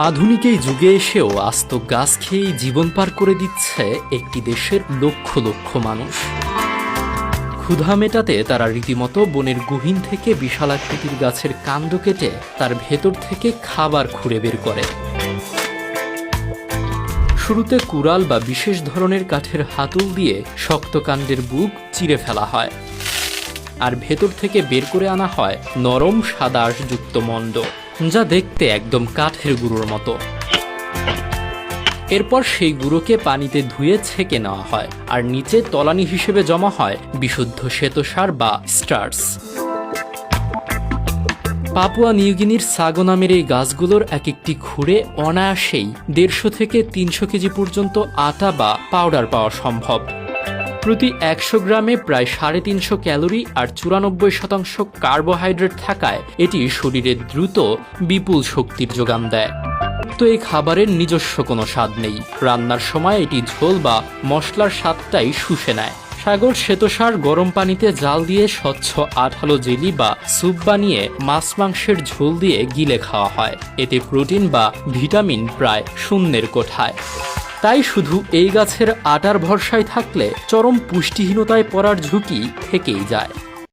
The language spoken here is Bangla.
আধুনিক এই যুগে এসেও আস্ত গাছ খেয়েই জীবন পার করে দিচ্ছে একটি দেশের লক্ষ লক্ষ মানুষ। ক্ষুধা মেটাতে তারা রীতিমতো বনের গহীন থেকে বিশালাকৃতির গাছের কাণ্ড কেটে তার ভেতর থেকে খাবার খুঁড়ে বের করে। শুরুতে কুড়াল বা বিশেষ ধরনের কাঠের হাতল দিয়ে শক্ত কাণ্ডের বুক চিরে ফেলা হয়, আর ভেতর থেকে বের করে আনা হয় নরম সাদা আঁশযুক্ত মণ্ড, যা দেখতে একদম কাঠের গুঁড়োর মতো। এরপর সেই গুঁড়োকে পানিতে ধুয়ে ছেঁকে নেওয়া হয়, আর নিচে তলানি হিসেবে জমা হয় বিশুদ্ধ শ্বেতসার বা স্টার্চ। পাপুয়া নিউগিনির সাগো নামের এই গাছগুলোর এক একটি খুঁড়ে অনায়াসেই 150 থেকে 300 কেজি পর্যন্ত আটা বা পাউডার পাওয়া সম্ভব। প্রতি 100 গ্রামে প্রায় 350 ক্যালোরি আর 94% কার্বোহাইড্রেট থাকায় এটি শরীরে দ্রুত বিপুল শক্তির যোগান দেয়। তো এই খাবারের নিজস্ব কোনো স্বাদ নেই, রান্নার সময় এটি ঝোল বা মশলার স্বাদটাই শুষে নেয়। সাগর শ্বেতসার গরম পানিতে জাল দিয়ে স্বচ্ছ আঠালো জেলি বা স্যুপ বানিয়ে মাছ মাংসের ঝোল দিয়ে গিলে খাওয়া হয়। এতে প্রোটিন বা ভিটামিন প্রায় শূন্যের কোঠায়। তাই শুধু এই গাছের আটার ভরসায় থাকলে চরম পুষ্টিহীনতায় পড়ার ঝুঁকি থেকেই যায়।